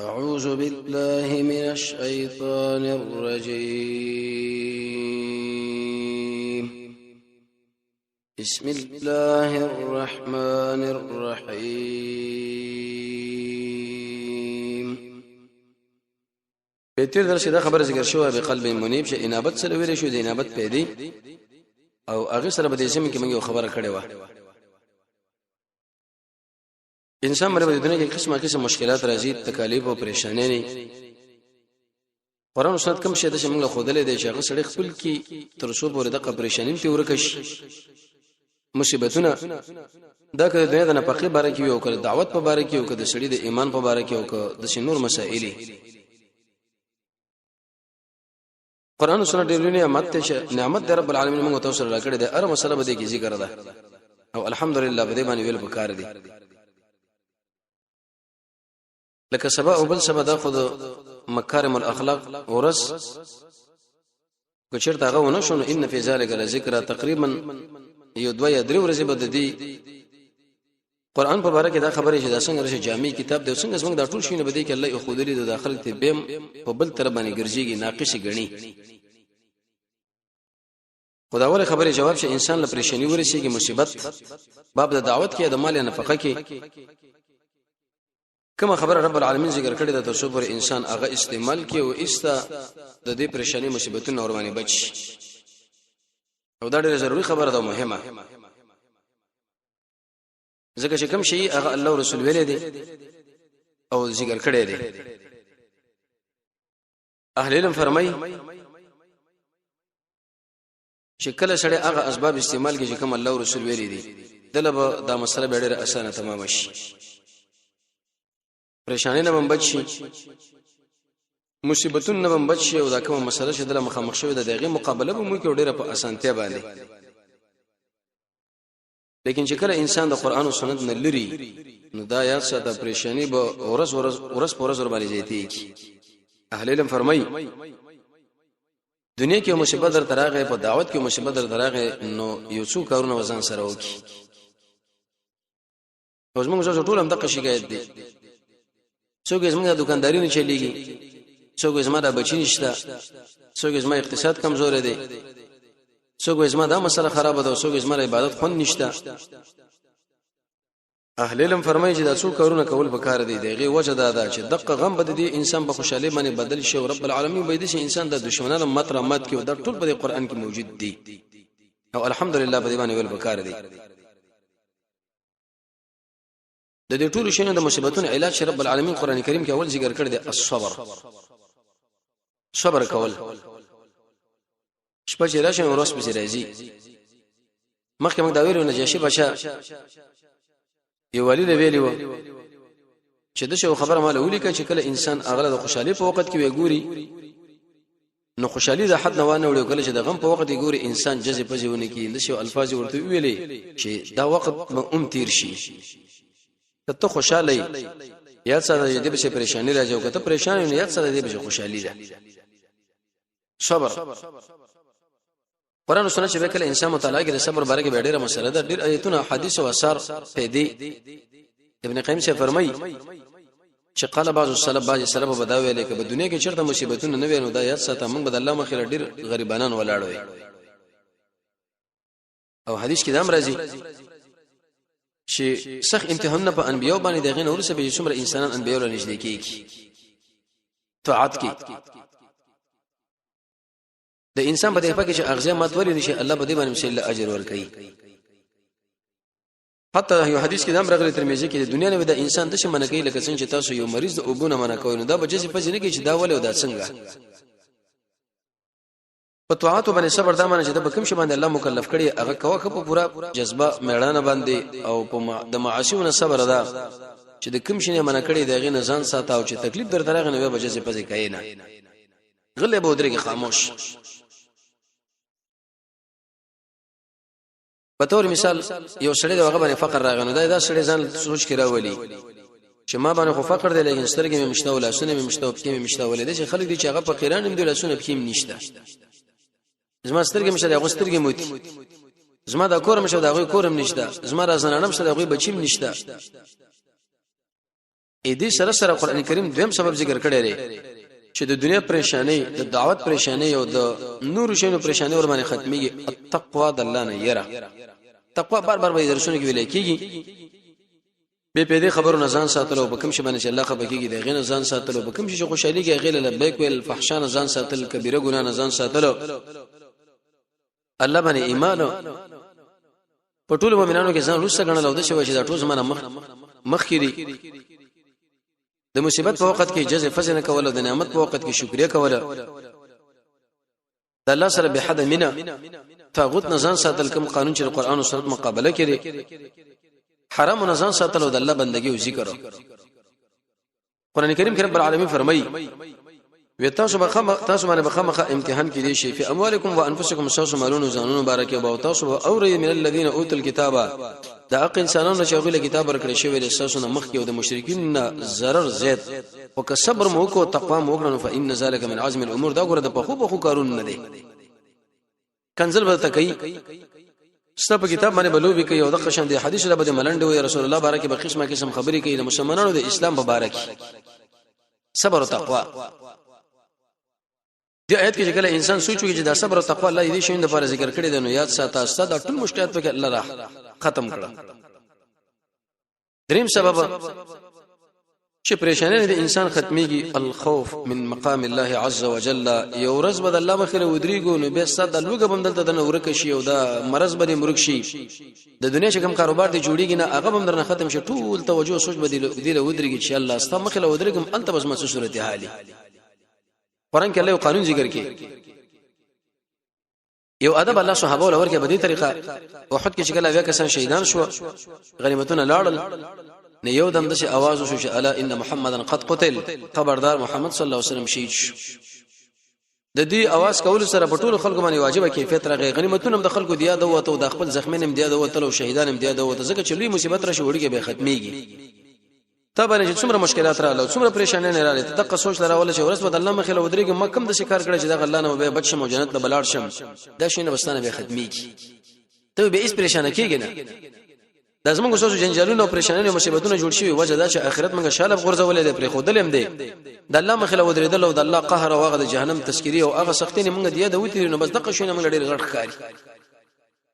أعوذ بالله من الشيطان الرجيم بسم الله الرحمن الرحيم. بيتر درس دا خبر ذکر شوی به قلب منیب شه انابت سره ویل شو د انابت پیدي او هغه سره به د اسم کې موږ خبره کړې و. انسان باندې د دنیا کې قسمه مشکلات راځي، تکالیف او پریشانې نه. قرآن او سنت کوم شی د موږ خودلې دی چې هغه سړی خپل کې تر څو پورې د پریشانې ته ورکش مصیبتونه دا کله د دنیا د نفقې باره کې یو کړ، دعوت په باره کې یو کړ، د سړي د ایمان په باره کې یو کړ، د شنور مسائلې. قرآن او سنت ډېر نعمت د رب العالمین موږ ته سره راکړي د هر مسله به کې ذکر ده او الحمدلله به دې باندې ویل پکار دي. لکه سبا او بل سبا دا خود مکارم الاخلاق ورس کو چرته هغه ونه شو ان فی ذلک لذکر تقریبا یو دوه یا درې ورځې بد دي. قرآن په اړه کې دا خبره چې دا څنګه راشي جامع کتاب دی، څنګه څنګه دا ټول شینه بده کې الله خو دې د داخل ته بیم په بل تر باندې ګرځيږي ناقص غني. خداوله خبره جواب چې انسان له پریشانی ورسیږي مصیبت باب د دعوت کې د مال نفقه کې کوم خبره رب العالمین ذکر کړی د تاسو پر انسان هغه استعمال کې او استا د دې پریشانی مصیبتونو اور باندې بچ او دا ډېر ضروری خبره ده، مهمه. ځکه چې کوم شی هغه الله رسول ویلي دي او ذکر کړی دي. اهل علم فرمایي چې کله سړی هغه اسباب استعمال کې چې کوم الله رسول ویلي دي دلته دا مسله ډېره اسانه تمام شي، پریشانی نه بچ شي، مصیبتون نه بچ شي او دا کومه مسله چې دله مخامخ شوی د دغه مقابله به مو کې ډیره په اسانتیا باندې. لیکن چې کله انسان د قران او سنت نه لري نو دا یا ساده پریشانی به ورځ باندې زیاتی کی. اهل علم فرمایي دنیا کې مصیبت در تراغه په دعوت کې مصیبت در تراغه نو یو څو کارونه وزن سره وکي. اوس موږ ټول هم د شکایت دي، څوک زموږ د دکانداري نه چلیږي، څوک زما د بچی نشته، څوک زما اقتصاد کمزور دی، څوک زما دا مسله خراب ده، څوک زما عبادت خون نشته. اهل علم فرمایي چې دا څو کارونه کول پکار دي، دغه وجه دا ده چې دغه غم بد دي انسان په خوشاله باندې بدل شي او رب العالمین به دې انسان د دشمنانو مات کې او د ټول په قرآن کې موجود دي او الحمدلله په دې باندې ول پکار دي. د دې ټول شینو د مصیبتونو علاج رب العالمین قران کریم کې اول ذکر کړی دی الصبر، صبر کول. شپه چې راشي او روز به راځي. مخکې موږ دا ویلو نجاشي بچا یو ولی له ویلو چې د شو خبره مال ولیکه چې کله انسان اغله د خوشحالي په وخت کې وګوري نو خوشحالي د حد نه وانه وړي، کله چې د غم په وخت کې ګوري انسان جزې پځونه کې د شو الفاظ ورته ویلې چې دا وخت تیر شي. ته خوشاله یا څه دې به پریشانی راځي او کته پریشان نه یا څه دې به خوشحالي ده. صبر قرآن او سنت چې کله انسان مطالعه کوي د صبر باره کې ډېره مسله ده، ډېر آیتونه حدیث او آثار پیدا. ابن قیم سے فرمایي چې قال بعض السلف بداوي لیکه په دنیا کې چیرته مصیبتونه نه وینو دا یاد ساته موږ به د الله مخې ډېر غریبانان ولاړ وي. او حدیث کې دا راځي چې سخت امتحان په انبيو باندې دغه نور څه به څومره انسانان انبيو له نږدې کیږي طاعت کې د انسان په دې په کې چې اغزه ماتوري نشي الله به دې باندې مثال اجر ورکړي. حتی یو حدیث کې دا راغلی ترمذی کې د دنیا نه د انسان د شمنه کوي لکه څنګه چې تاسو یو مریض د اوبونه منع کوئ نو دا به جزې پځ نه کې چې دا ولې او دا څنګه په طاعت باندې صبر دا معنی چې د کوم شی باندې الله مکلف کړي هغه کوه په پورا جذبه میړانه باندې او په د معاصیونه صبر ده چې د کوم شی نه منع کړي دغه نه ځان ساته او چې تکلیف در درغه نه به جزې پځ کوي نه غلې به درې خاموش. په تور مثال یو سړی دغه باندې فقر راغنو دا سړی ځان سوچ کې راولي چې ما باندې خو فقر دی لیکن سترګې مې مشته ولا سونه مې مشته او کې مې مشته ولې چې خلک دي چې هغه فقیران هم دي لا سونه کې نشته. زما سترګې مشه دغه سترګې موتی، زما د کور مشه دغه کورم نشته، زما را زنانم شه دغه بچیم نشته. اې دې سره سره قران کریم دویم سبب ذکر کړی دی چې د دنیا پریشانی د دعوت پریشانی او د نور شنو پریشانی ور باندې ختميږي التقوا د الله نه یره تقوا بار بار به درسونه کې ویل کېږي به په دې خبرو نزان ساتلو په کوم شي باندې چې الله خبر کېږي د غین نزان ساتلو په کوم شي خوشالي کې غیل لبیک ویل فحشا نزان ساتل کبیره ګناه نزان ساتلو الله باندې ایمان په ټول مؤمنانو کې ځان روسه غنل او د شوی چې دا ټول زمانه مخ کړي د مصیبت په وخت کې جزء فزن کول او د نعمت په وخت کې شکریا کول د الله سره به حد مینا طاغوت نزان ساتل کوم قانون چې قرآن او سنت مقابله کړي حرام نزان ساتل او د الله بندگی او ذکر قرآن کریم کې رب العالمین فرمایي وتاسو باندې بخمخه امتحان کې دي شي په اموالکم وانفسکم سوس مالون زانون مبارک او تاسو او من الذين اوتوا الكتاب دا اق انسانانو چې غوښله کتاب ورکړی شوی د اساسونو مخ کې او د مشرکین zarar زید او که صبر مو کو تقوا مو کړنو فإن ذلك من عزم الامور دا ګوره د پخو کارون نه دي کنزل به تکي ستاسو کتاب باندې بلوبي کوي او د قشن دي حدیث له بده ملنډ وي رسول الله بارک به قسمه خبري کوي د مسلمانانو د اسلام مبارک صبر او تقوا دې آیت کې کله انسان سوچوي چې دا صبر او تقوا الله دې شین د لپاره ذکر کړی دی نو یاد ساته ستاسو ټول مشکلات په الله را ختم کړه دریم سبب چې پریشانه د انسان ختميږي الخوف من مقام الله عز وجل یو ورځ بد الله مخره ودریګو نو به ست د لوګه بندل ته نه ورک شي او دا مرز باندې مرګ شي د دنیا شکم کاروبار دی جوړیږي نه هغه هم درنه ختم شي ټول توجه سوچ بدیل ودریږي چې الله ست مخله ودریګم انت بس مسو صورت حالي قرآن کې الله قانون ذکر کړي یو ادب الله صحابه ولور کې بدی طریقه وحد کې شکل اویا کسان شهیدان شو غنیمتونه لاړل نه یو دم د شي आवाज وشو چې الا ان محمدن قد قتل خبردار محمد صلی الله علیه وسلم شهید شو د دې आवाज کول سره په ټول خلکو باندې واجبہ کیفیت راغی غنیمتونه د خلکو دی یاد وته او د خپل زخمین هم دی یاد وته او شهیدان هم دی یاد وته ځکه چې لوی مصیبت را شوړي کې به ختميږي تبه چې څومره مشکلات رااله څومره پریشانې نه رااله ته سوچ لراول چې ورس بد الله مخله ودرېږي مکم د شکار کړي چې دا الله نه به بچم او جنت ته بلاړ شم دا شینه بستانه به ختميږي ته به هیڅ پریشانه کېږي نه د زمونږ سوچ جنجالونه او پریشانې او مصیبتونه جوړ شي وجه دا چې آخرت موږ شاله غرزولې ده پرې خودلم دی د الله مخله ودرېدل او د الله قهر او هغه د جهنم تذکری او هغه سختینه موږ دی د وتی نو بس دغه شینه موږ ډېر غړ ښکاری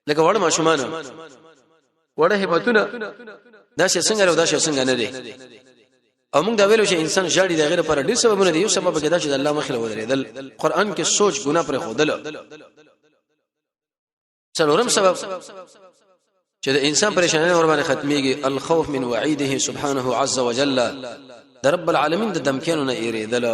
لکه وړ ماشومان وړه هبتونه دا څنګه او دا څنګه نه دی او موږ دا ویلو چې انسان ژاړي د غیر پر ډیر سببونه دي یو سبب کې دا چې د الله مخله ودرېدل قران کې سوچ ګناه پر خودل څلورم سبب چې د انسان پریشانه ور باندې ختميږي الخوف من وعيده سبحانه عز وجل د رب العالمین د دمکانو نه ایریدل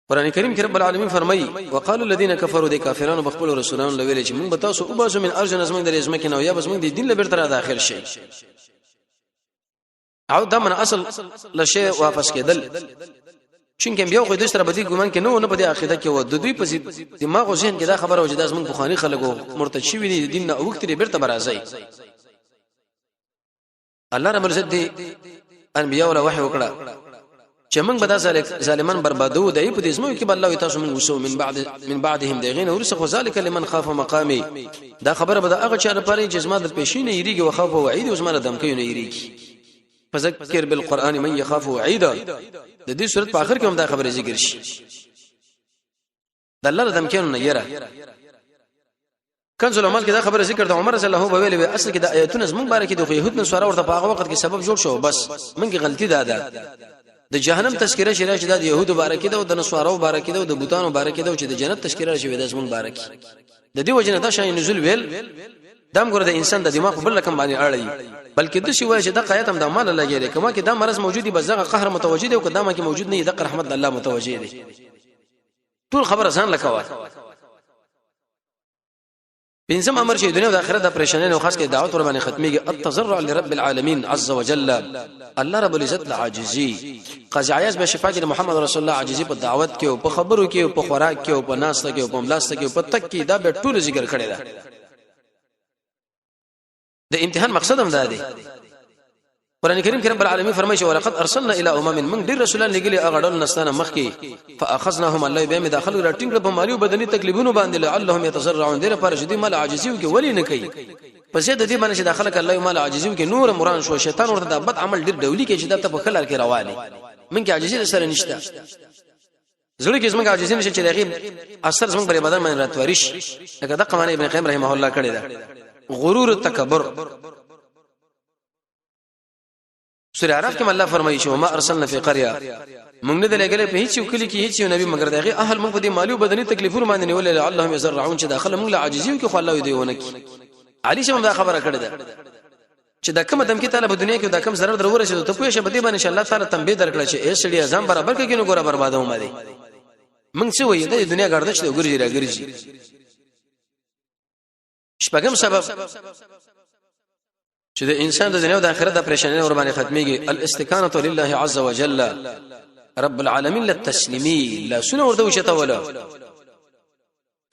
قران کریم کې رب العالمین فرمایي وقالوا الذين كفروا د کافرانو بخپل رسولانو لویل چې موږ به تاسو او باسو من ارجن ازمن د ازمکه نو یا بس موږ د دین له بیرته داخل شي او دا من اصل لشي واپس کېدل چونکه بیا خو د سره بدی ګمان کې نه په دې عقیده کې و د دوی په دماغ او ذهن کې دا خبره وجدا زمون بخاری خلکو مرتد شوی دي دین نه وخت لري بیرته برازي الله رب عزت دي انبیاء ولا وحی وکړه چې موږ به دا ظالمان بربادو دی په دې اسمو کې الله تاسو موږ وسو من بعدهم دغین ورسخ ذلک لمن خاف مقامي دا خبره به هغه چا لپاره چې زما د پېښینه یریږي او خوف او وعید او زما د دمکې نه یریږي فذكر بالقران من يخاف وعيدا د دې صورت په اخر کې هم دا خبره ذکر شي د الله دم کینو نه یره کنز العمل کې دا خبره ذکر د عمر رضی الله عنه ویلې اصل کې د آیتونه زمون باره کې د يهود نصارا ورته په هغه وخت کې سبب جوړ شو بس منګي غلطي ده د جهنم تذکرہ شری چې د يهود باره کې د نصارا باره کې د بوتانو باره کې د چې د جنت تذکرہ شوی د زمون باره کې د دې وجنه دا شای نزول ویل دم ګره د انسان د دماغ بل رقم باندې اړي بلکې د شی وای چې د قایت هم د مال لګیږي کما کې دا مرز موجودي بزغه قهر متوجد او کدامه کې موجود نه د رحمت الله متوجد دي ټول خبر آسان لکوا پنځم امر چې دنیا او آخرت د پریشانۍ او خاص کې دعوت ور باندې ختميږي التضرع لرب العالمین عز وجل الله رب العزت عاجزي قزعیاز به شفاعت محمد رسول الله عاجزي په دعوت کې او په خبرو کې او په خوراک کې او په ناس کې او په ملاسته کې او په تک کې دا به ټول ذکر کړي دا د امتحان مقصد هم دا دی قران کریم کې رب العالمین فرمایي چې ولقد ارسلنا الى امم من دیر رسولان لګلي اغړل نستانه مخ کې فاخذناهم الله بهم داخل راټینګ په مالیو بدني تکلیفونو باندې لعلهم يتزرعون دیر پر شدي مال عاجزي کې ولی نه کوي پس د دې باندې چې داخله ک الله مال عاجزي کې نور مران شو شیطان ورته د بد عمل ډیر ډولی کې چې د په خلل کې رواني من کې عاجزي سره نشته زړه کې زموږ عاجزي نشي چې دغه اثر زموږ پر بدن باندې راتوريش لکه د قمانه ابن قیم رحمه الله کړی دا غرور تکبر سورہ اعراف کې الله فرمایي چې ما ارسلنا فی قريه موږ نه دلګلې په هیڅ کلی کې هیڅ نبی مگر دغه اهل موږ په دې مالی او بدني تکلیفونه باندې نیولې اللهم یزرعون چې داخله موږ له عاجزي کې خو الله دې ونه کی علي شم دا خبره کړې ده چې دا کوم دم کې تعالی په دنیا کې دا کوم ضرر درور شي ته پوه شه بده باندې الله تعالی تنبیه درکړه چې اے سړي اعظم برابر کې نو ګوره برباده و مده موږ څه وایو د دنیا ګردش ته ګرځي راګرځي شپږم سبب چې د انسان د دنیا او د آخرت د پریشانۍ ور باندې ختميږي الاستکانه لله عز وجل رب العالمین للتسلیمی لا سنه ورته وشته ولا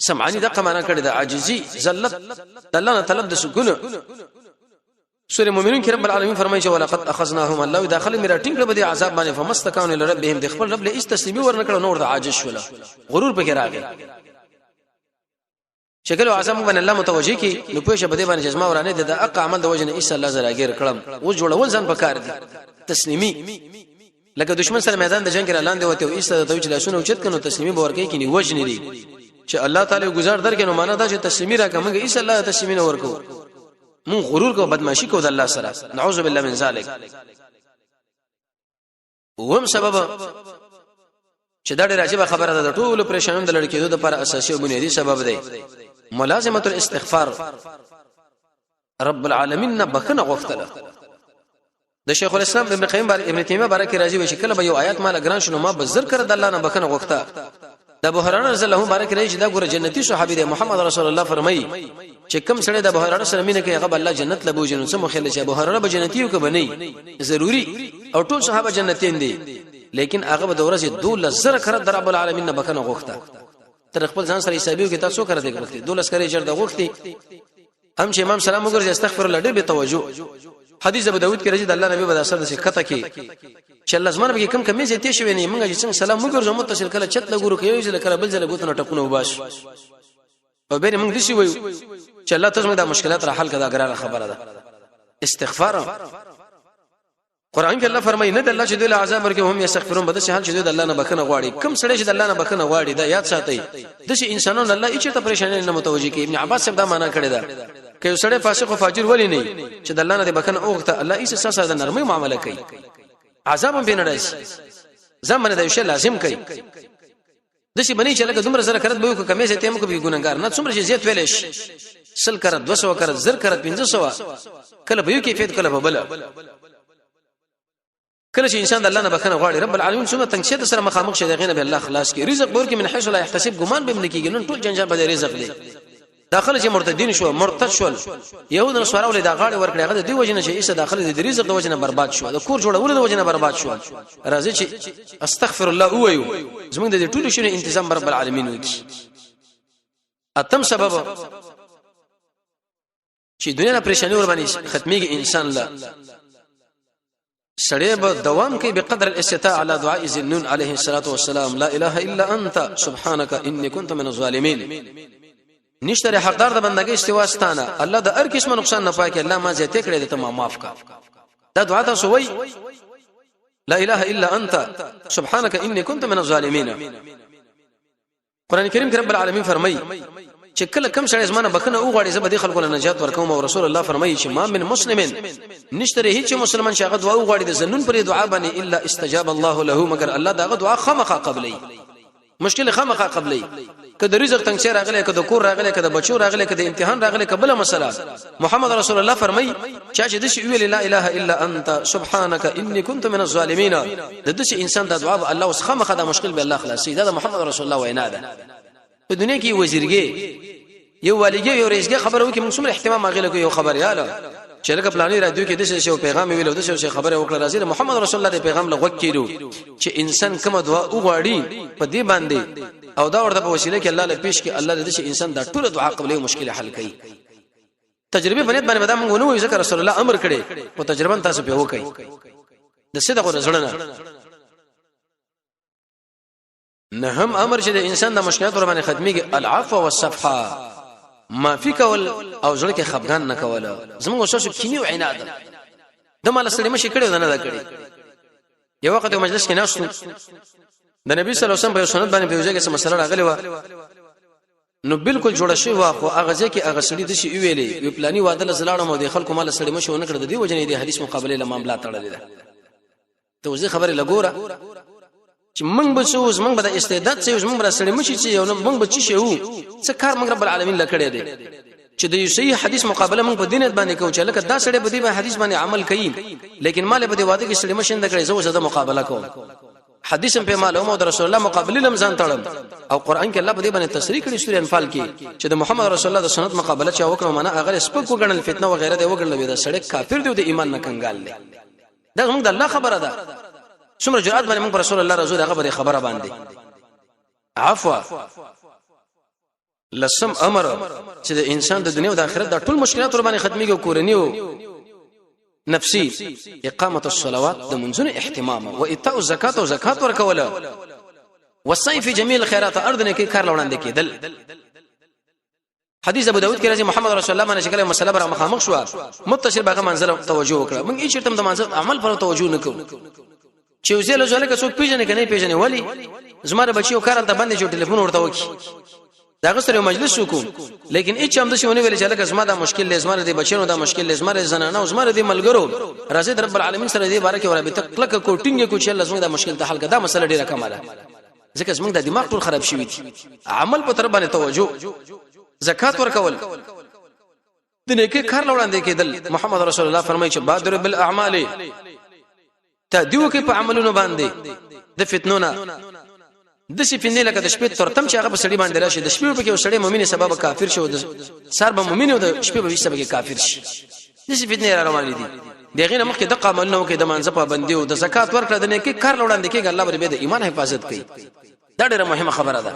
سمعانی دغه معنا کړی د عاجزی ذلت الله طلب د سکون سورہ مومنون کې رب العالمین فرمایي چې ولقد اخذناهم الله داخل میرا ټینګ به د عذاب باندې فمستکانوا لربهم د خپل رب له استسلیمی ورنکړو نور د عاجز شول غرور پکې راغی شکل او عظم باندې الله متوجي کی نو پوهشه بده باندې جسمه ورانه د اق عمل د وجنه ایس الله زرا غیر کړم او جوړول ځان پکار دي تسلیمی لکه دشمن سره میدان د جنگ کې اعلان دی وته او ایس ته چې لاسونه اوچت کنو تسلیمی باور کوي کینی وجنه دي چې الله تعالی گزار درکې نو معنا دا چې تسلیمی را کومه ایس الله تسلیمی نه ورکو مون غرور کو بدمعشی کو د الله سره نعوذ بالله من ذلک وهم سبب چې دا ډېر عجیب خبره ده د ټولو پریشانونو د لړکېدو لپاره اساسي او بنیادی سبب دی ملازمه الاستغفار رب العالمین بخنه غفتله د شیخ الاسلام ابن قیم ابن تیمیه بارک راضی وی شکل به یو آیات مال ګران شنو ما بزر کړ د الله نه بخنه غفته د ابو هريره رضی الله بارک راضی دا ګوره جنتی صحابي دی محمد رسول الله فرمایي چې کوم سړی د ابو هريره سره مینه کوي هغه الله جنت لبو جنون سم خل چې ابو هريره به جنتی وک بنئ ضروری او ټول صحابه جنتین دي لیکن هغه به دورې 2000 کړه در رب العالمین نه بخنه غوښته تر خپل ځان سره حسابيو کې تاسو کړه دې غوښتي 12 کړي جړ د غوښتي هم چې امام سلام وګرځي استغفر الله دې به توجه حدیث ابو داود کې راځي د الله نبی په اثر د شکته کې چې الله زمانه به کوم کمی زیاتې شوی نه موږ چې څنګه سلام وګرځو متصل کله چت لګورو کې یو ځل کله بل ځل غوتنه ټکونه وباش او به موږ دې شي وایو چې الله تاسو د مشکلات را حل کړه ګرانه خبره ده استغفار قران کې الله فرمایي نه د الله چې د عذاب ورکه هم یستغفرون بده حال چې د الله نه بخنه غواړي کم سړی چې د الله نه بخنه غواړي دا یاد ساتي د شي انسانانو الله هیڅ ته پریشانې نه متوجي کوي ابن عباس څخه دا معنا کړی دا که یو سړی فاسق او فاجر ولی نه چې د الله نه بخنه اوغته الله هیڅ سره د نرمي معاملې کوي عذاب هم بینه راځي زمونه د شی لازم کوي د شي بنی چې لکه دومره سره کرت به کومه څه تیم کو به ګونګار نه څومره چې زیات ویلش سل کرت 200 کرت زر کرت 500 کله به یو کیفیت کله به بل کله چې انسان د الله نه بخنه غواړي رب العالمین څومره تنګ سره مخامخ شي دغه نه به الله خلاص کوي رزق ورکړي من حيث لا يحتسب ګمان به منکیږي نن ټول جنجال به رزق دی داخله چې مرتدین شو مرتد شول يهود نو سوارول دا غاړي ورکړي هغه د دی وجنه چې ایسه داخله د رزق د وجنه برباد شو د کور جوړول د وجنه برباد شو راځي چې استغفر الله وایو زمونږ د ټولو شنو انتظام رب العالمین وکي اتم سبب چې دنیا پریشانی ور باندې ختميږي انسان لا سړی به دوام کوي بقدر الاستطاعه على دعاء ذنون عليه الصلاه والسلام لا اله الا انت سبحانك اني كنت من الظالمين نشتره حقدار د بندګۍ استوا ستانه الله د هر قسم نقصان نه پاکي الله ما زیاته کړی د تمام معاف کا دا دعا تاسو وای لا اله الا انت سبحانك اني كنت من الظالمين قران کریم کې رب العالمین فرمایي چې کله کم سړی زمانه بکنه او غاړي زبدي خلکو له نجات ورکوم او رسول الله فرمایي چې ما من مسلمن نشتره هیڅ مسلمان شاغه دعا او غاړي د زنون پر دعا باندې الا استجاب الله له مگر الله داغه دعا خامخا قبلې مشکل خامخا قبلې کله رزق تنګ شي راغله کله کور راغله کله بچو راغله کله امتحان راغله کله مسله محمد رسول الله فرمایي چې د شی ویل لا اله الا انت سبحانك اني كنت من الظالمين د دې انسان د دعا الله اوس خامخا د مشکل به الله خلاصي دا محمد رسول الله وینا ده په دنیا کې وزیرګي یو والګي یو رئیسګي خبره وکي موږ څومره اهتمام غاغله کوي یو خبر یاله چې لکه پلاني رادیو کې د څه شو پیغام ویلو د څه خبره وکړه راځي محمد رسول الله د پیغام لغوک کړو چې انسان کوم دعا وغواړي په دې باندې او دا ورته په وسیله کې الله له پیش کې الله د دې انسان د ټول دعا قبلې مشکله حل کوي تجربه باندې باندې موږ ونو ذکر رسول الله امر کړي او تجربه تاسو په وکړي د صدق او زړه نه هم امر چې د انسان د مشکلات ور باندې ختميږي العفو والصفحه معافي کول او ځل کې خفغان نه کول زموږ وسوسه کینی او عناد د مال سره مشي کړي نه دا کړي یو وخت مجلس کې ناس د نبی صلی الله علیه وسلم په سنت باندې په یوځای کې مسله راغلی و نو بالکل جوړ شي واخو هغه ځکه هغه سړي د شي ویلې وی پلاني واده زلاړو مو د خلکو مال سړي مشو نه کړ د دې وجنې د حدیث مقابله له معاملات تړلې ده ته زه خبره لګوره چې موږ به څه موږ به د استعداد څه موږ به سړي مشي چې یو موږ به چی شو څه کار موږ رب العالمین لکړې دي چې د یو صحیح حدیث مقابله موږ په دینت باندې کوو چې لکه دا سړی په دې حدیث باندې عمل کوي لیکن مال په دې واده کې سړي مشین د کړې زو زده مقابله کوم حدیث په معلومه د رسول الله مقابله لمزان تړم او قران کې الله په دې باندې تصریح کړی سورې انفال کې چې د محمد رسول الله د سنت مقابله چا وکړه معنا اگر سپک وګڼل فتنه و غیره دی وګڼل دا سړی کافر دی او د ایمان نه کنګال دی دا موږ د الله خبره ده څومره جرأت باندې موږ رسول الله رسول هغه خبره باندې عفوا لسم امر چې د انسان د دنیا او د آخرت د ټول مشکلات ور باندې ختميږي کورنی او نفسي اقامه الصلوات د منځونو اهتمام او ایتاء الزکات او زکات ورکوله والسعي في جميع الخيرات ارض نه کې کار لوړاندې کېدل حدیث ابو داود کې راځي محمد رسول الله باندې شکل مسله بر مخامخ شو متصل باغه منزل توجه وکړه موږ هیڅ تم د منزل عمل پر توجه نکوو چې وزله زله که څوک پیژنې کنه پیژنې ولی زماره بچیو کارل ته باندې جو ټلیفون ورته وکی دا غسر مجلس وکم لیکن هیڅ هم د شونه ویل چې لکه زما دا مشکل لزماره دی بچینو دا مشکل لزماره زنانه او زماره دی ملګرو راشد رب العالمین سره دی بارکه ور به تکلک کوټینګ کو چې لازم دا مشکل ته حل کړه دا مسله ډیره کماله ځکه زمونږ د دماغ ټول خراب شوی دی عمل په تر باندې توجه زکات ورکول د نیکه کار لوړاندې کېدل محمد رسول الله فرمایي چې بادر بالاعمال تدیو کې په عملونو باندې د فتنونه د شي فنې لکه د شپې ترتم چې هغه په سړي باندې راشي د شپې په کې سړی مؤمن سبب کافر شو د سر به مؤمن او د شپې په سبب کافر شي د شي فنې را روان دي دغه نه مخکې د قاملونو کې د منځ پابندي او د زکات ورکړه د نیکي کار لوړاندې کې الله به د ایمان حفاظت کوي دا ډېره مهمه خبره ده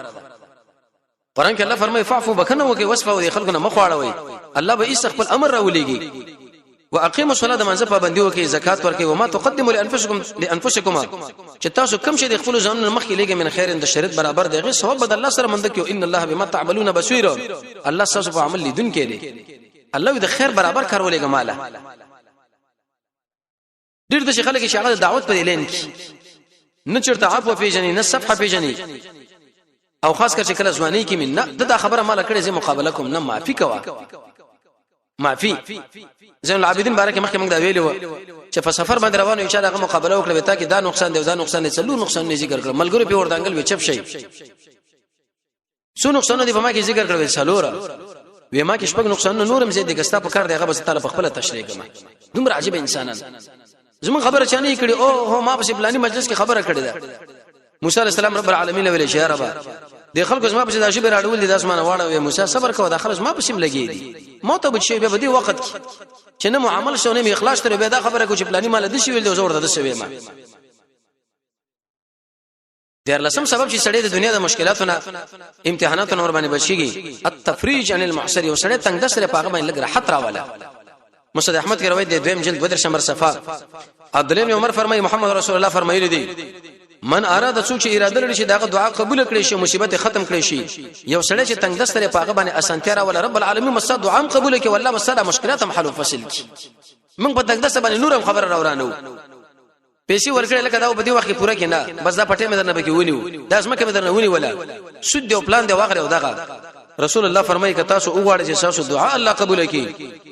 قران کې الله فرمایي فعفو بکنه وکي وصفه او خلقنا مخواړوي الله به استقبل امر راولېږي واقيموا الصلاه منځ پابندي وکي زکات ورکي وما تقدموا لانفسكم چې تاسو کوم شي د خپل ځانونو مخکې لګي من خیر د شریعت برابر دی غي ثواب بد الله سره مند کیو ان الله بما تعملون بصير الله تاسو په عمل لیدون کړي الله د خیر برابر کارولې ګماله ډېر د شیخ خلک شغله دعوت پر اعلان کی نه چرته عفو پیژني نه صفحه پیژني او خاص کر چې کله ځواني کې من نه د خبره مال کړي زه مقابله کوم نه معافي کوا معافي زين العابدين بارک مخکې موږ دا ویلو چې په سفر باندې روانو ان شاء الله مقابله وکړو تا کې دا نقصان دی دا نقصان دی څلور نقصان نه ذکر کړ ملګرو په وردانګل وی چپ شي څو نقصان دي په ما کې ذکر کړو څلور وی ما کې شپږ نقصان نورم زیات دي ګستا په کار دی هغه بس تعالی په خپل تشریح کوم دومره عجیب انسانان زمون خبره چانه کړي او هو ما په پلاني مجلس کې خبره کړې ده موسی عليه السلام رب العالمین ویل شي رب د خلکو زما په داسې به راډول دي د اسمانه واړه موسی صبر کوه د خلک ما په سیم لګي دي موته بچي به دی وخت چې نه معامل شونه می اخلاص تر به دا خبره کو چې پلاني مال د شي ویل د زور د شوی ما دیر لسم سبب چې سړی د دنیا د مشکلاتونو امتحاناتونو ور باندې بچيږي التفریج عن المعسر او سړی تنگ دسره پاغه باندې لګ راحت راواله مسعود احمد کی روایت دی دویم جلد بدر شمر صفا عبد الله بن عمر فرمایي محمد رسول الله فرمایلی دی من اراد سوچ اراده لري چې داغه دعا قبول کړي شي مصیبت ختم کړي شي یو سړی چې تنگ دستره پاغه باندې اسانتیا را ول رب العالمین مسد دعا قبول کړي والله مسد مشکلات هم حل فصل کی موږ په تنگ دسته باندې نورم خبر راورانو پیسې ورکړل لکه دا په دې وخت پوره کینا بس دا پټه مې درنه بکی ونیو دا اسمه کې مې درنه ونی ولا سود دی پلان دی واغره او دغه رسول الله فرمایي ک تاسو وګاړئ چې تاسو دعا الله قبول کړي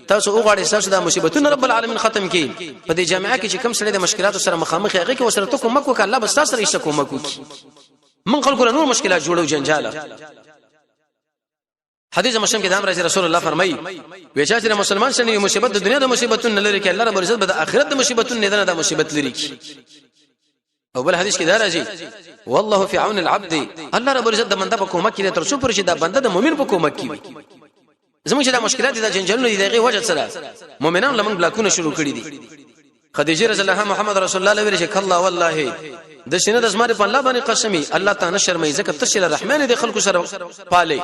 تاسو وګاړئ تاسو د مصیبتونو رب العالمین ختم کړي په دې جامعه کې چې کم سره د مشکلاتو سره مخامخ هغه کې وسره ته کوم کو الله بس تاسو رئیس کوم کو من خلکو نور مشکلات جوړو جنجاله حدیث مسلم کې د رسول الله فرمایي وچا چې مسلمان شنه مصیبت د دنیا د مصیبتونو لري کې الله رب عزت به د آخرت د مصیبتونو نه د مصیبت لري او بل حدیث کې دا راځي والله في عون العبد الله رب عزت د بنده په کومک کې تر څو پر چې د بنده د مؤمن په کومک کې زموږ د مشکلات د جنجالونو دغه وجه سره مؤمنان لمن بلاکونه شروع کړي دي خدیجه رضی الله محمد رسول الله علیه وسلم الله والله د شنه د زماره په الله باندې قسمی الله تعالی شرمای زکه تشل الرحمن د خلکو سره پاله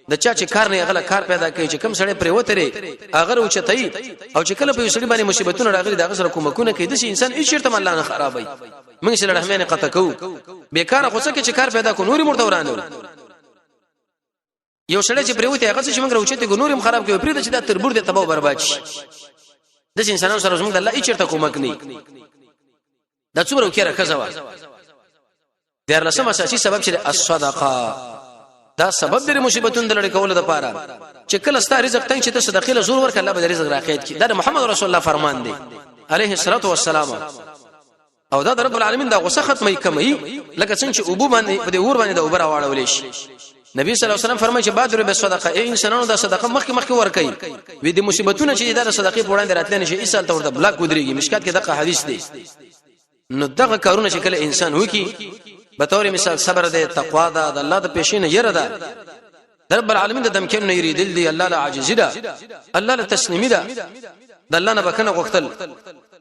د چا چې کار نه غل کار پیدا کوي چې کم سړی پرې وتره اگر او چتای او چې کله په سړی باندې مصیبتونه راغلي دغه سره کومکونه کوي د انسان هیڅ چیرته الله نه خرابای موږ سره رحمانه قطه کو بیکاره خو څه چې کار پیدا کو نوري مرته ورانو یو سړی چې پریوته هغه چې موږ راوچته ګنورم خراب کوي پرې د چې د تربور د تباہ برباد شي د انسانانو سره موږ د الله اچرته کومک نه دا څومره وکړه خزوا د لسم اساسي سبب چې الصدقه دا سبب د مصیبتونو د لړ کول د پاره چې کله ستاره رزق ته چې ته صدقې له زور ورک الله به رزق راخېد کی دا محمد رسول الله فرمان دی عليه الصلاه والسلام او دا رب العالمین دا غصه ختمه کوي لکه څنګه چې ابو باندې په دې اور باندې د اوبر واړول شي نبی صلی الله علیه وسلم فرمایي چې بادر به صدقه ای انسانانو دا صدقه مخکې ورکړي وې د مصیبتونو چې دا صدقې په وړاندې راتلنه شي ایسال ته ورته بلاک ودرېږي مشکات کې دغه حدیث دی نو دغه کارونه چې کله انسان وکي به تور مثال صبر دی تقوا ده د الله د پېښینه یره ده رب العالمین د دمکن نه یری دل دی الله لا عاجز ده الله لا تسلیمی ده د الله نه بکنه غختل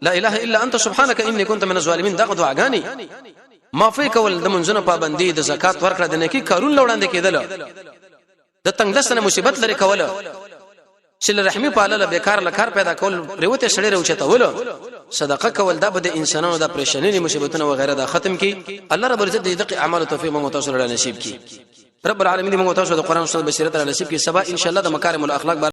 لا اله الا انت سبحانك اني كنت من الظالمين دغه دعاګانی معافی کول د منځونو پابندي د زکات ورکړه د نیکی کارون لوړاندې کېدل د تنگ دستنه مصیبت لري کول چې رحمی پاله بیکار لکار پیدا کول پریوته سړی راوچته ول صدقه کول دا به د انسانانو د پریشانې مصیبتونو و غیره دا ختم کی الله رب عزت دې دغه اعمال توفیق مو متوسل نصیب کی رب العالمین موږ تاسو د قران سنت بصیرت نصیب کی سبا ان شاء الله د مکارم الاخلاق